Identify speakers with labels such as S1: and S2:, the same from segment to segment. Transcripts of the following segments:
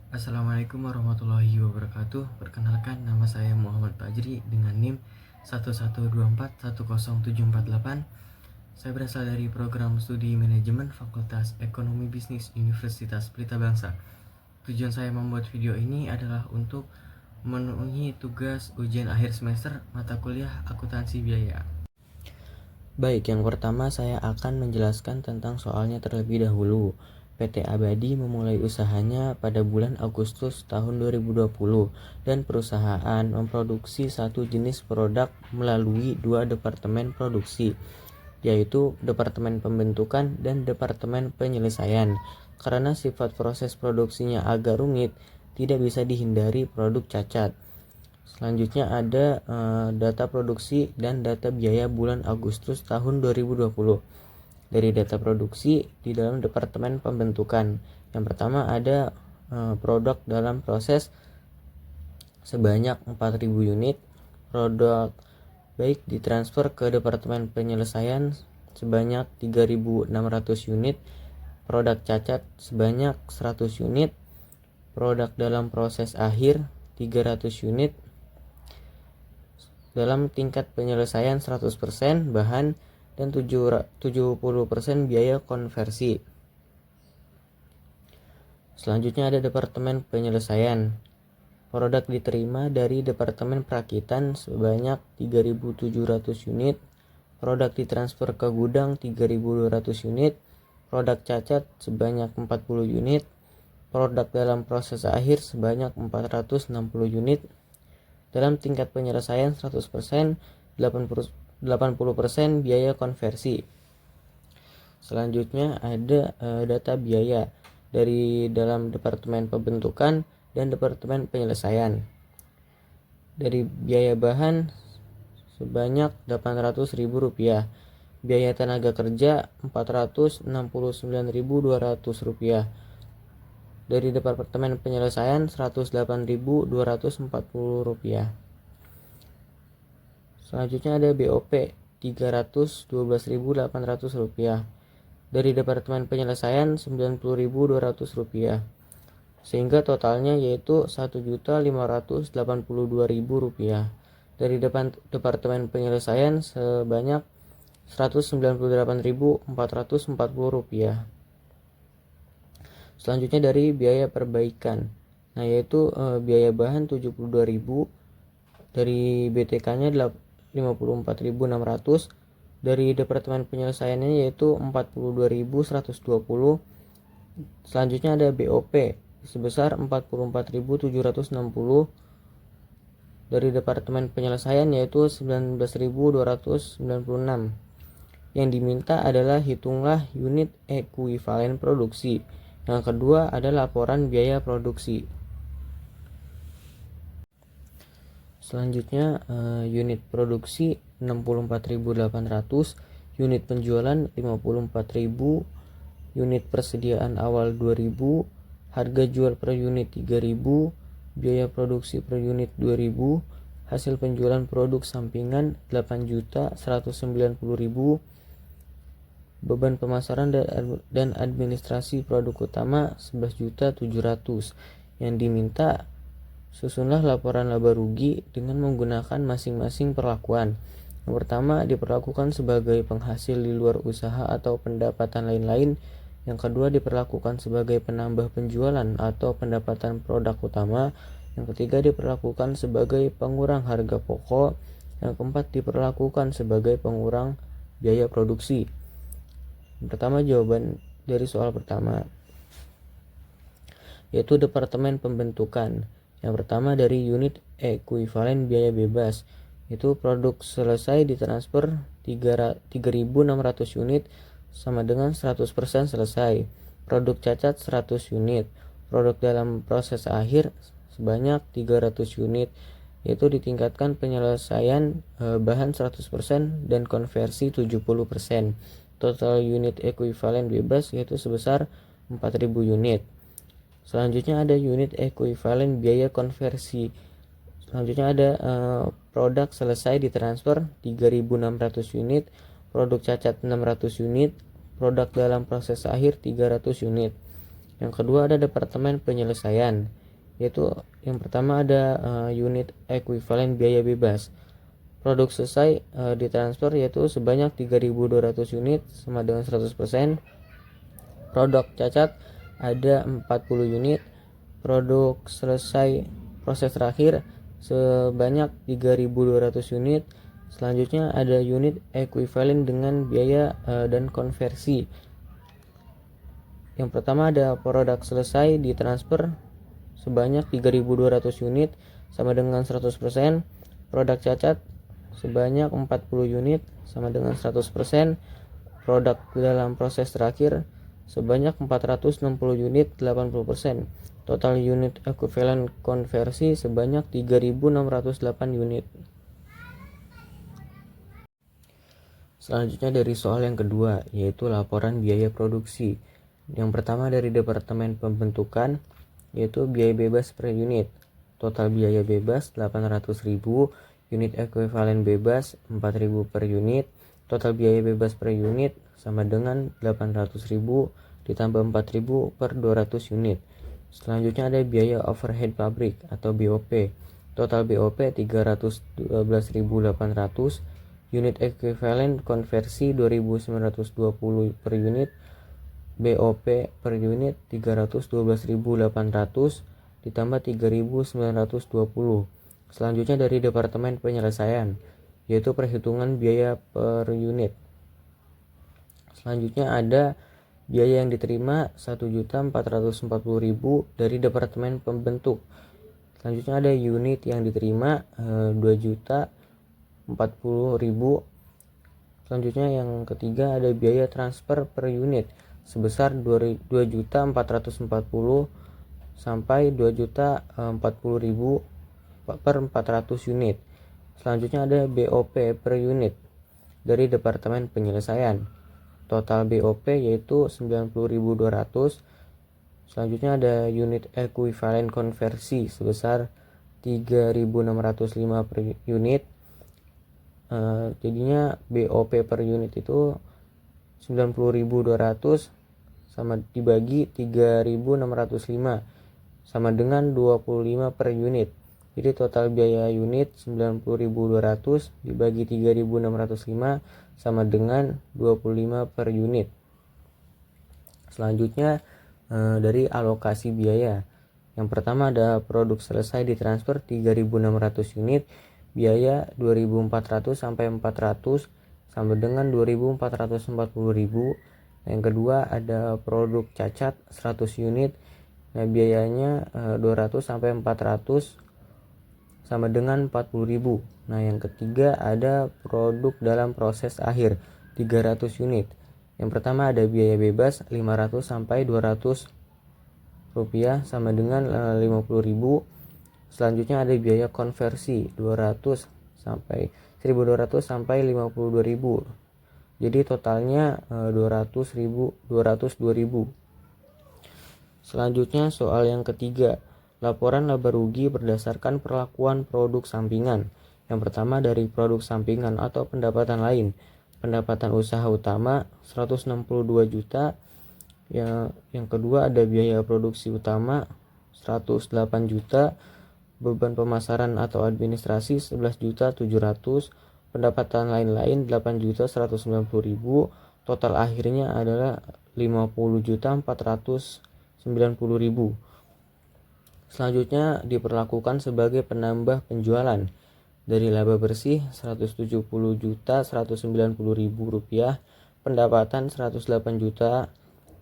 S1: Assalamualaikum warahmatullahi wabarakatuh. Perkenalkan, nama saya Muhammad Fajri dengan NIM 112410748. Saya berasal dari program studi manajemen Fakultas Ekonomi Bisnis Universitas Pelita Bangsa. Tujuan saya membuat video ini adalah untuk memenuhi tugas ujian akhir semester mata kuliah akuntansi biaya. Baik, yang pertama saya akan menjelaskan tentang soalnya terlebih dahulu. PT Abadi memulai usahanya pada bulan Agustus tahun 2020 dan perusahaan memproduksi satu jenis produk melalui dua departemen produksi, yaitu Departemen Pembentukan dan Departemen Penyelesaian. Karena sifat proses produksinya agak rumit, tidak bisa dihindari produk cacat. Selanjutnya ada data produksi dan data biaya bulan Agustus tahun 2020. Dari data produksi di dalam Departemen Pembentukan, yang pertama ada produk dalam proses sebanyak 4.000 unit, produk baik ditransfer ke Departemen Penyelesaian sebanyak 3.600 unit, produk cacat sebanyak 100 unit, produk dalam proses akhir 300 unit, dalam tingkat penyelesaian 100% bahan dan 70% biaya konversi. Selanjutnya ada Departemen Penyelesaian. Produk diterima dari Departemen Perakitan sebanyak 3.700 unit, produk ditransfer ke gudang 3.200 unit, produk cacat sebanyak 40 unit, produk dalam proses akhir sebanyak 460 unit, dalam tingkat penyelesaian 100%, 80% biaya konversi. Selanjutnya ada data biaya dari dalam Departemen Pembentukan dan Departemen Penyelesaian. Dari biaya bahan sebanyak Rp800.000, biaya tenaga kerja Rp469.200, dari Departemen Penyelesaian Rp108.240. Selanjutnya ada BOP Rp312.800, dari Departemen Penyelesaian Rp90.200, sehingga totalnya yaitu Rp1.582.000. Dari Departemen Penyelesaian sebanyak Rp198.440. Selanjutnya dari biaya perbaikan, yaitu biaya bahan Rp72.000, dari BTK-nya 54.600, dari Departemen Penyelesaiannya yaitu 42.120. Selanjutnya ada BOP sebesar 44.760, dari Departemen Penyelesaian yaitu 19.296. Yang diminta adalah hitunglah unit ekuivalen produksi. Yang kedua ada laporan biaya produksi. Selanjutnya unit produksi 64.800, unit penjualan 54.000, unit persediaan awal 2.000, harga jual per unit 3.000, biaya produksi per unit 2.000, hasil penjualan produk sampingan 8.190.000, beban pemasaran dan administrasi produk utama 11.700. Yang diminta, susunlah laporan laba rugi dengan menggunakan masing-masing perlakuan. Yang pertama diperlakukan sebagai penghasil di luar usaha atau pendapatan lain-lain. Yang kedua diperlakukan sebagai penambah penjualan atau pendapatan produk utama. Yang ketiga diperlakukan sebagai pengurang harga pokok. Yang keempat diperlakukan sebagai pengurang biaya produksi. Yang pertama, jawaban dari soal pertama yaitu Departemen Pembentukan. Yang pertama dari unit ekuivalen biaya bebas, itu produk selesai ditransfer 3.600 unit sama dengan 100% selesai. Produk cacat 100 unit. Produk dalam proses akhir sebanyak 300 unit, yaitu ditingkatkan penyelesaian bahan 100% dan konversi 70%. Total unit ekuivalen bebas yaitu sebesar 4.000 unit. Selanjutnya ada unit ekuivalen biaya konversi. Selanjutnya ada produk selesai ditransfer 3.600 unit, produk cacat 600 unit, produk dalam proses akhir 300 unit. Yang kedua ada departemen penyelesaian, yaitu yang pertama ada unit ekuivalen biaya bebas. Produk selesai ditransfer yaitu sebanyak 3.200 unit sama dengan 100%. Produk cacat ada 40 unit. Produk selesai proses terakhir sebanyak 3.200 unit. Selanjutnya ada unit ekuivalen dengan biaya dan konversi. Yang pertama ada produk selesai ditransfer sebanyak 3.200 unit sama dengan 100%. Produk cacat sebanyak 40 unit sama dengan 100%. Produk dalam proses terakhir sebanyak 460 unit 80%. Total unit ekuivalen konversi sebanyak 3.608 unit. Selanjutnya dari soal yang kedua, yaitu laporan biaya produksi. Yang pertama dari departemen pembentukan, yaitu biaya bebas per unit. Total biaya bebas 800.000, unit ekuivalen bebas 4.000 per unit. Total biaya bebas per unit sama dengan 800.000 ditambah 4.000 per 200 unit. Selanjutnya ada biaya overhead pabrik atau BOP. Total BOP 312.800, unit ekuivalen konversi 2.920 per unit. BOP per unit 312.800 ditambah 3.920. Selanjutnya dari departemen penyelesaian, yaitu perhitungan biaya per unit. Selanjutnya ada biaya yang diterima 1.440.000 dari departemen pembentuk. Selanjutnya ada unit yang diterima 2.040.000. Selanjutnya yang ketiga ada biaya transfer per unit sebesar 2.440 sampai 2.040.000 per 400 unit. Selanjutnya ada BOP per unit dari departemen penyelesaian. Total BOP yaitu 90.200. Selanjutnya ada unit ekuivalen konversi sebesar 3.605 per unit. Jadinya BOP per unit itu 90.200 sama dibagi 3.605 sama dengan 25 per unit. Jadi total biaya unit 90.200 dibagi 3.605 sama dengan 25 per unit. Selanjutnya dari alokasi biaya. Yang pertama ada produk selesai ditransfer 3.600 unit, biaya 2.400 sampai 400 sama dengan 2.440.000. Yang kedua ada produk cacat 100 unit, nah biayanya 200 sampai 400 sama dengan 40.000. Nah yang ketiga ada produk dalam proses akhir 300 unit. Yang pertama ada biaya bebas 500 sampai 200 rupiah sama dengan 50.000. Selanjutnya ada biaya konversi 200 sampai 1.200 sampai 52.000. Jadi totalnya 202.000. Selanjutnya soal yang ketiga, laporan laba rugi berdasarkan perlakuan produk sampingan. Yang pertama dari produk sampingan atau pendapatan lain. Pendapatan usaha utama 162 juta. Yang kedua ada biaya produksi utama 108 juta. Beban pemasaran atau administrasi 11.700.000. Pendapatan lain-lain 8.190.000. Total akhirnya adalah 50.490.000. Selanjutnya diperlakukan sebagai penambah penjualan. Dari laba bersih 170.190.000 rupiah, pendapatan 108 juta,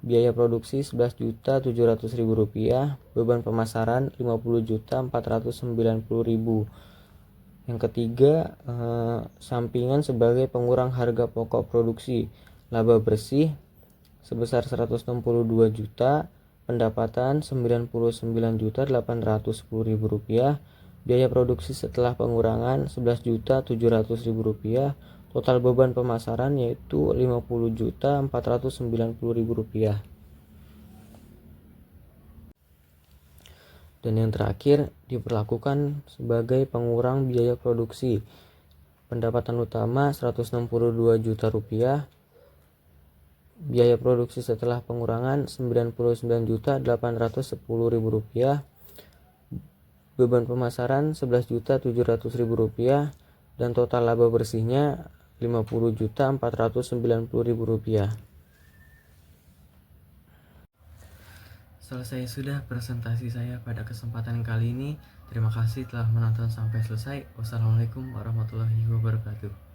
S1: biaya produksi 11.700.000 rupiah, beban pemasaran 50.490.000. Yang ketiga sampingan sebagai pengurang harga pokok produksi. Laba bersih sebesar 162 juta, pendapatan 99.810.000 rupiah, biaya produksi setelah pengurangan 11.700.000 rupiah, total beban pemasaran yaitu 50.490.000 rupiah. Dan yang terakhir diperlakukan sebagai pengurang biaya produksi. Pendapatan utama 162 juta rupiah, Biaya produksi setelah pengurangan Rp99.810.000. Beban pemasaran Rp11.700.000 dan total laba bersihnya Rp50.490.000. Selesai sudah presentasi saya pada kesempatan kali ini. Terima kasih telah menonton sampai selesai. Wassalamualaikum warahmatullahi wabarakatuh.